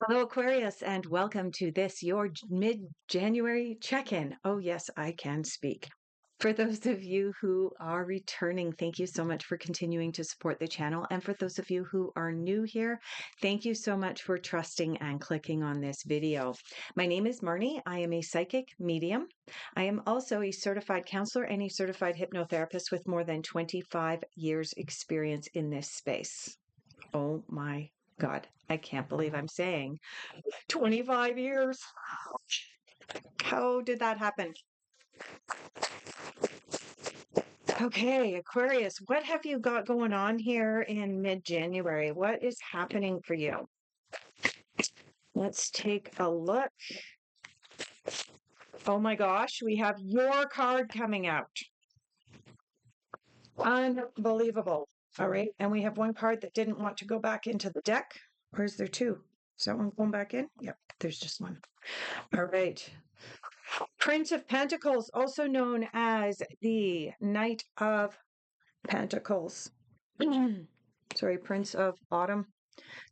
Hello, Aquarius, and welcome to this, your mid-January check-in. Oh, yes, I can speak. For those of you who are returning, thank you so much for continuing to support the channel. And for those of you who are new here, thank you so much for trusting and clicking on this video. My name is Marnie. I am a psychic medium. I am also a certified counselor and a certified hypnotherapist with more than 25 years experience in this space. Oh my God, I can't believe I'm saying 25 years. How did that happen? Okay, Aquarius, what have you got going on here in mid-January? What is happening for you? Let's take a look. Oh my gosh, we have your card coming out. Unbelievable. All right, and we have one card that didn't want to go back into the deck. Or is there two? Is that one going back in? Yep, there's just one. All right. Prince of Pentacles, also known as the Knight of Pentacles. Sorry, Prince of Autumn,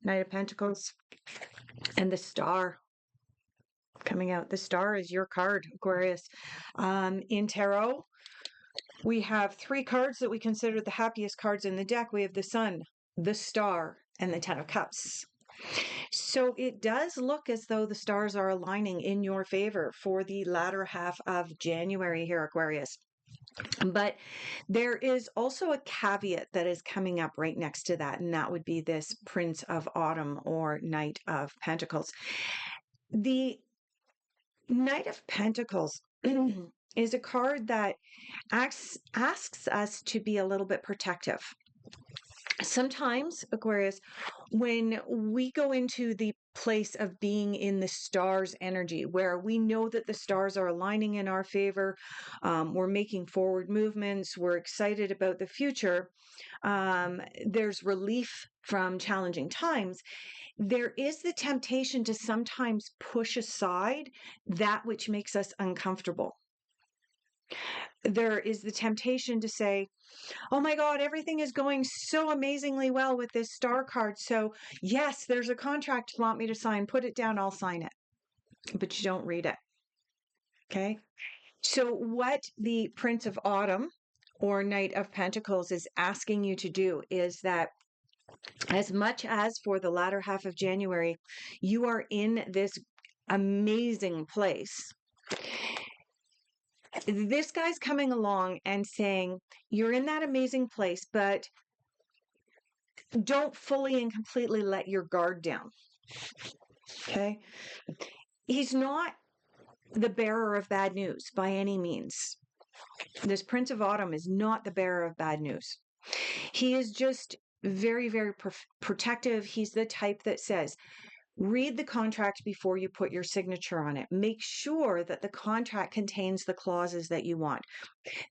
Knight of Pentacles, and the Star coming out. The Star is your card, Aquarius. In Tarot, we have three cards that we consider the happiest cards in the deck. We have the Sun, the Star, and the Ten of Cups. So it does look as though the stars are aligning in your favor for the latter half of January here, Aquarius. But there is also a caveat that is coming up right next to that, and that would be this Prince of Autumn or Knight of Pentacles. The Knight of Pentacles is a card that asks us to be a little bit protective. Sometimes, Aquarius, when we go into the place of being in the stars energy, where we know that the stars are aligning in our favor, we're making forward movements, we're excited about the future, there's relief from challenging times, there is the temptation to sometimes push aside that which makes us uncomfortable. There is the temptation to say, oh my God, everything is going so amazingly well with this star card. So yes, there's a contract you want me to sign. Put it down. I'll sign it. But you don't read it. Okay. So what the Prince of Autumn or Knight of Pentacles is asking you to do is that as much as for the latter half of January, you are in this amazing place. This guy's coming along and saying, you're in that amazing place, but don't fully and completely let your guard down. Okay. He's not the bearer of bad news by any means. This Prince of Autumn is not the bearer of bad news. He is just very, very protective. He's the type that says, read the contract before you put your signature on it. Make sure that the contract contains the clauses that you want.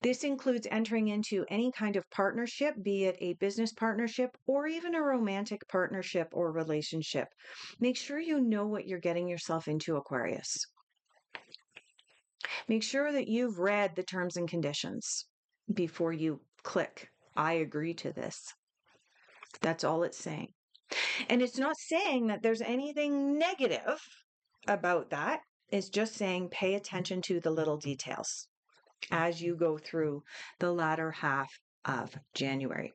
This includes entering into any kind of partnership, be it a business partnership or even a romantic partnership or relationship. Make sure you know what you're getting yourself into, Aquarius. Make sure that you've read the terms and conditions before you click, I agree to this. That's all it's saying. And it's not saying that there's anything negative about that. It's just saying pay attention to the little details as you go through the latter half of January.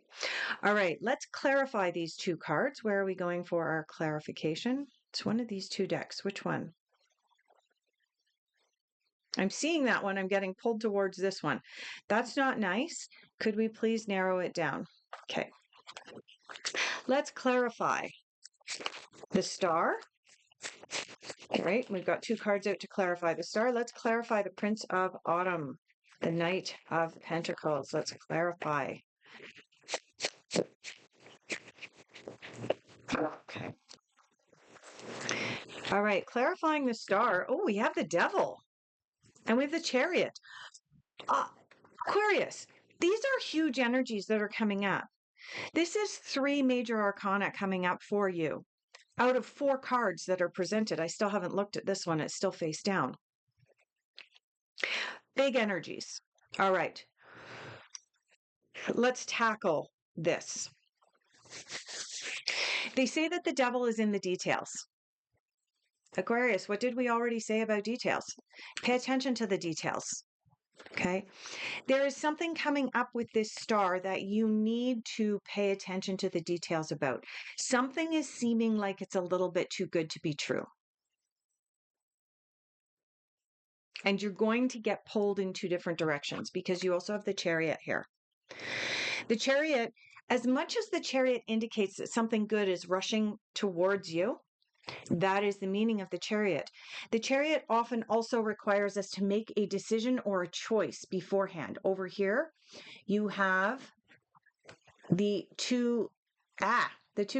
All right, let's clarify these two cards. Where are we going for our clarification? It's one of these two decks. Which one? I'm seeing that one. I'm getting pulled towards this one. That's not nice. Could we please narrow it down? Okay. Let's clarify the Star. All right, we've got two cards out to clarify the Star. Let's clarify the Prince of Autumn, the Knight of Pentacles. Let's clarify. Okay. All right, clarifying the Star. Oh, we have the Devil. And we have the Chariot. Aquarius, these are huge energies that are coming up. This is three major arcana coming up for you. Out of four cards that are presented, I still haven't looked at this one. It's still face down. Big energies. All right. Let's tackle this. They say that the devil is in the details. Aquarius, what did we already say about details? Pay attention to the details. Okay. There is something coming up with this star that you need to pay attention to the details about. Something is seeming like it's a little bit too good to be true. And you're going to get pulled in two different directions because you also have the Chariot here. The Chariot, as much as the Chariot indicates that something good is rushing towards you, that is the meaning of the Chariot. The Chariot often also requires us to make a decision or a choice beforehand. Over here, you have the two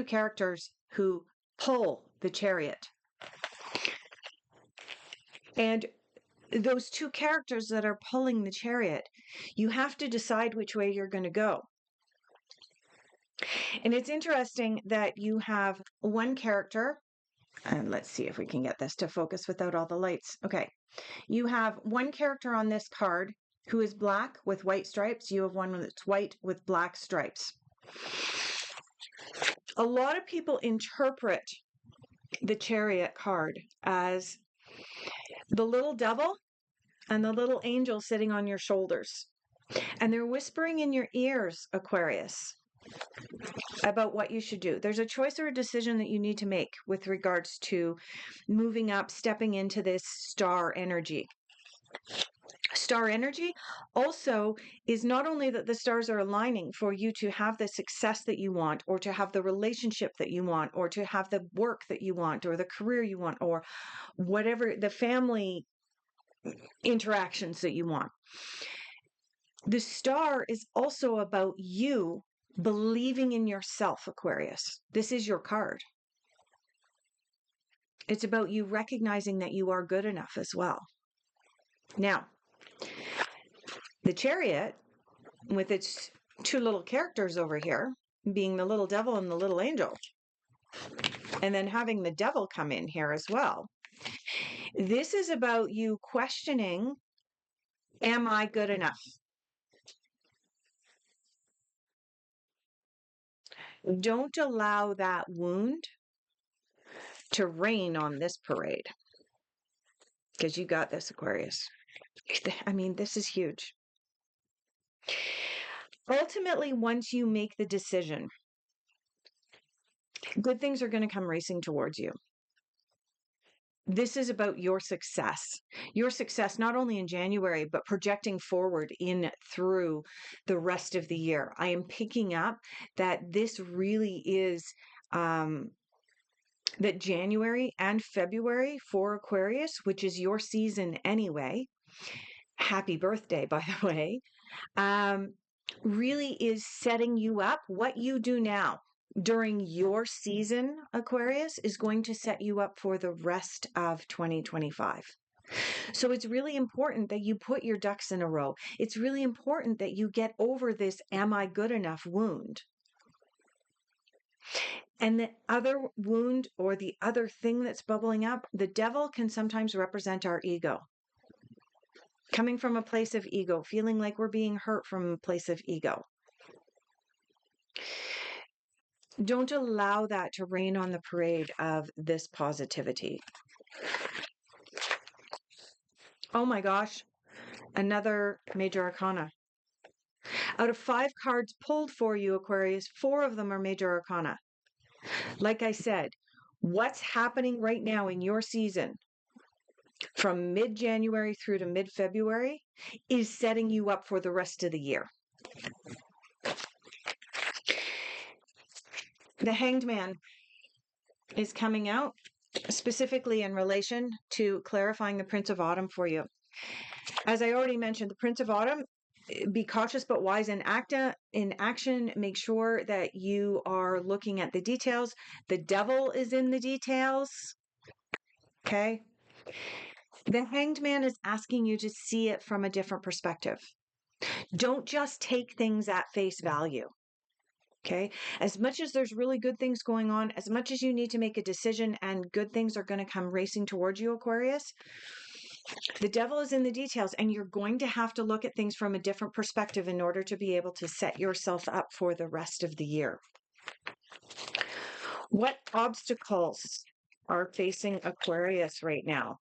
characters who pull the Chariot. And those two characters that are pulling the Chariot, you have to decide which way you're going to go. And it's interesting that you have one character, and let's see if we can get this to focus without all the lights. Okay. You have one character on this card who is black with white stripes. You have one that's white with black stripes. A lot of people interpret the Chariot card as the little devil and the little angel sitting on your shoulders. And they're whispering in your ears, Aquarius, about what you should do. There's a choice or a decision that you need to make with regards to moving up, stepping into this star energy. Star energy also is not only that the stars are aligning for you to have the success that you want, or to have the relationship that you want, or to have the work that you want, or the career you want, or whatever, the family interactions that you want. The star is also about you believing in yourself, Aquarius. This is your card. It's about you recognizing that you are good enough as well. Now, the Chariot, with its two little characters over here, being the little devil and the little angel, and then having the devil come in here as well. This is about you questioning, am I good enough? Don't allow that wound to rain on this parade, because you got this, Aquarius. I mean, this is huge. Ultimately, once you make the decision, good things are going to come racing towards you. This is about your success not only in January, but projecting forward in through the rest of the year. I am picking up that this really is, that January and February for Aquarius, which is your season anyway, happy birthday, by the way, really is setting you up. What you do now during your season, Aquarius, is going to set you up for the rest of 2025. So it's really important that you put your ducks in a row. It's really important that you get over this am I good enough wound. And the other wound, or the other thing that's bubbling up, the devil can sometimes represent our ego. Coming from a place of ego, feeling like we're being hurt from a place of ego. Don't allow that to rain on the parade of this positivity. Oh my gosh, another major arcana. Out of 5 cards pulled for you, Aquarius, 4 of them are major arcana. Like I said, what's happening right now in your season from mid-January through to mid-February is setting you up for the rest of the year. The Hanged Man is coming out specifically in relation to clarifying the Prince of Autumn for you. As I already mentioned, the Prince of Autumn, be cautious but wise in action. Make sure that you are looking at the details. The devil is in the details. Okay? The Hanged Man is asking you to see it from a different perspective. Don't just take things at face value. Okay. As much as there's really good things going on, as much as you need to make a decision and good things are going to come racing towards you, Aquarius, the devil is in the details, and you're going to have to look at things from a different perspective in order to be able to set yourself up for the rest of the year. What obstacles are facing Aquarius right now?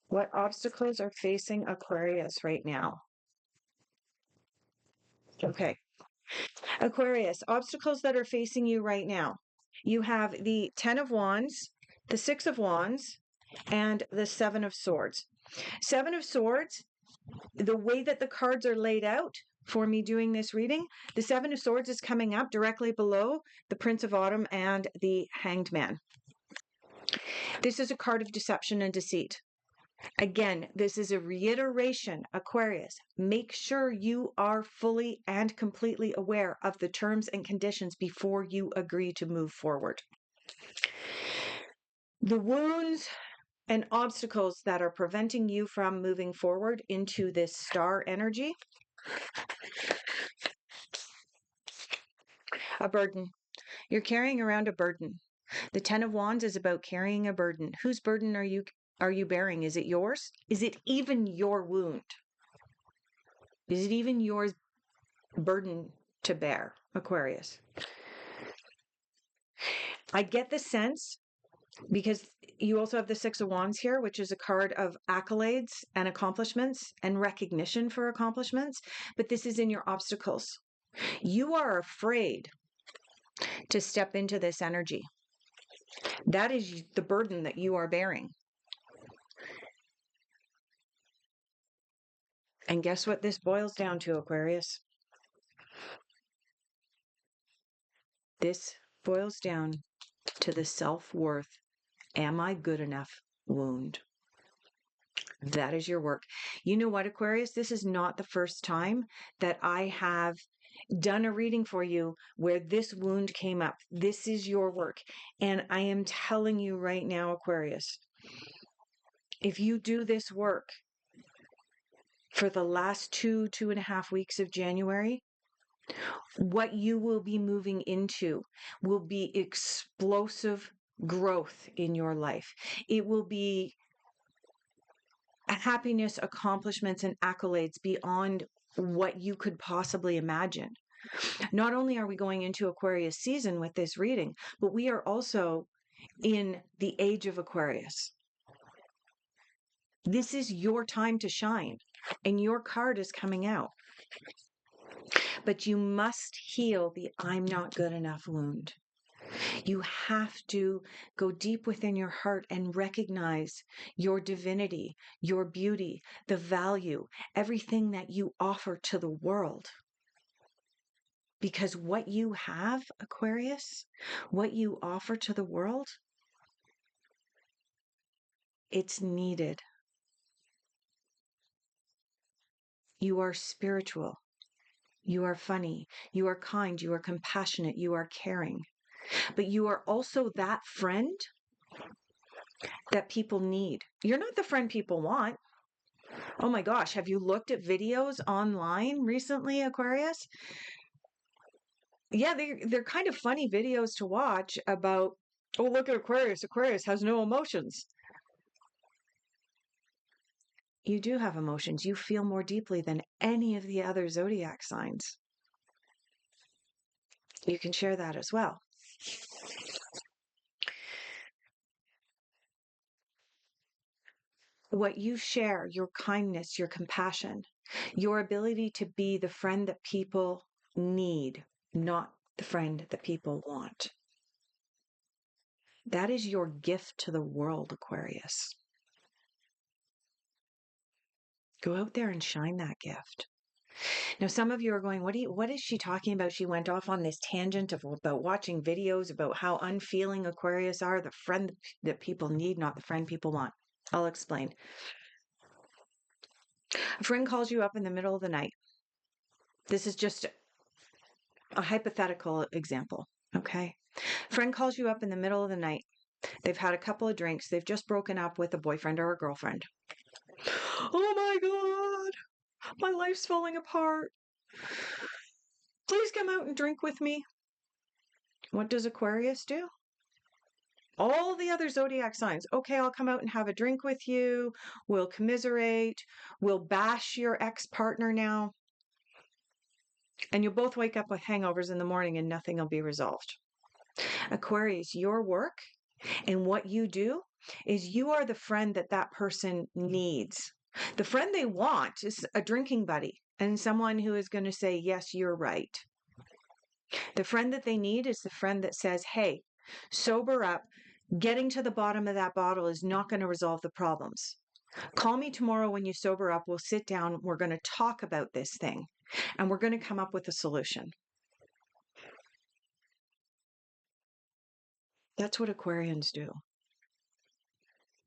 What obstacles are facing Aquarius right now? Okay. Aquarius, obstacles that are facing you right now. You have the 10 of Wands, the 6 of Wands, and the 7 of Swords. 7 of Swords, the way that the cards are laid out for me doing this reading, the 7 of Swords is coming up directly below the Prince of Autumn and the Hanged Man. This is a card of deception and deceit. Again, this is a reiteration, Aquarius. Make sure you are fully and completely aware of the terms and conditions before you agree to move forward. The wounds and obstacles that are preventing you from moving forward into this star energy. A burden. You're carrying around a burden. The 10 of Wands is about carrying a burden. Whose burden are you bearing? Is it yours? Is it even your wound? Is it even your burden to bear, Aquarius? I get the sense, because you also have the 6 of Wands here, which is a card of accolades and accomplishments and recognition for accomplishments, but this is in your obstacles. You are afraid to step into this energy. That is the burden that you are bearing. And guess what this boils down to, Aquarius? This boils down to the self-worth, am I good enough wound. That is your work. You know what, Aquarius? This is not the first time that I have done a reading for you where this wound came up. This is your work. And I am telling you right now, Aquarius, if you do this work for the last 2.5 weeks of January, what you will be moving into will be explosive growth in your life. It will be happiness, accomplishments, and accolades beyond what you could possibly imagine. Not only are we going into Aquarius season with this reading, but we are also in the age of Aquarius. This is your time to shine, and your card is coming out. But you must heal the I'm not good enough wound. You have to go deep within your heart and recognize your divinity, your beauty, the value, everything that you offer to the world. Because what you have, Aquarius, what you offer to the world, it's needed. You are spiritual. You are funny. You are kind. You are compassionate. You are caring. But you are also that friend that people need. You're not the friend people want. Oh my gosh, have you looked at videos online recently, Aquarius? Yeah, they're kind of funny videos to watch about, oh, look at Aquarius. Aquarius has no emotions. You do have emotions. You feel more deeply than any of the other zodiac signs. You can share that as well. What you share, your kindness, your compassion, your ability to be the friend that people need, not the friend that people want. That is your gift to the world, Aquarius. Go out there and shine that gift. Now, some of you are going, what is she talking about? She went off on this tangent about watching videos about how unfeeling Aquarius are, the friend that people need, not the friend people want. I'll explain. A friend calls you up in the middle of the night. This is just a hypothetical example, okay? Friend calls you up in the middle of the night. They've had a couple of drinks. They've just broken up with a boyfriend or a girlfriend. Oh my God, my life's falling apart. Please come out and drink with me. What does Aquarius do? All the other zodiac signs. Okay, I'll come out and have a drink with you. We'll commiserate. We'll bash your ex-partner now. And you'll both wake up with hangovers in the morning and nothing will be resolved. Aquarius, your work And what you do is you are the friend that that person needs. The friend they want is a drinking buddy and someone who is going to say, yes, you're right. The friend that they need is the friend that says, hey, sober up. Getting to the bottom of that bottle is not going to resolve the problems. Call me tomorrow when you sober up. We'll sit down. We're going to talk about this thing and we're going to come up with a solution. That's what Aquarians do.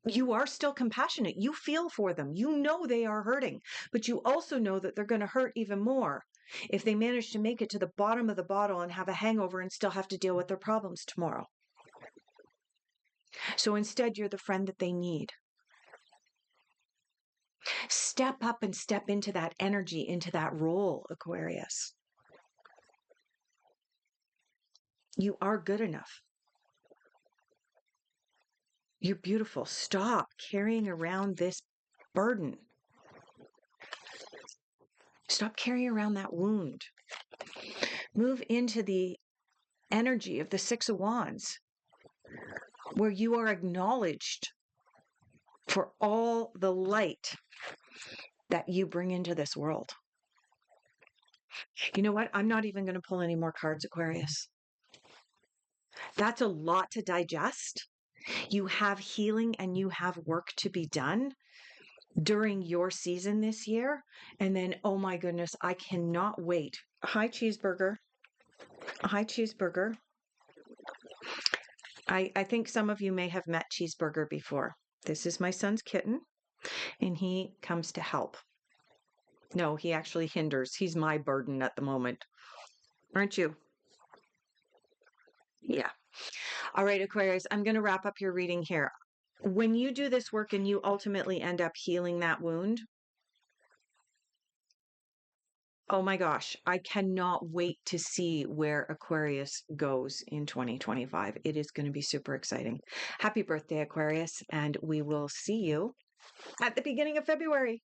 You are still compassionate. You feel for them. You know they are hurting, but you also know that they're going to hurt even more if they manage to make it to the bottom of the bottle and have a hangover and still have to deal with their problems tomorrow. So instead, you're the friend that they need. Step up and step into that energy, into that role, Aquarius. You are good enough. You're beautiful. Stop carrying around this burden. Stop carrying around that wound. Move into the energy of the Six of Wands, where you are acknowledged for all the light that you bring into this world. You know what? I'm not even going to pull any more cards, Aquarius. That's a lot to digest. You have healing and you have work to be done during your season this year. And then, oh my goodness, I cannot wait. Hi, cheeseburger. Hi, cheeseburger. I think some of you may have met Cheeseburger before. This is my son's kitten, and he comes to help. No, he actually hinders. He's my burden at the moment. Aren't you? Yeah. All right, Aquarius, I'm going to wrap up your reading here. When you do this work and you ultimately end up healing that wound, oh my gosh, I cannot wait to see where Aquarius goes in 2025. It is going to be super exciting. Happy birthday, Aquarius, and we will see you at the beginning of February.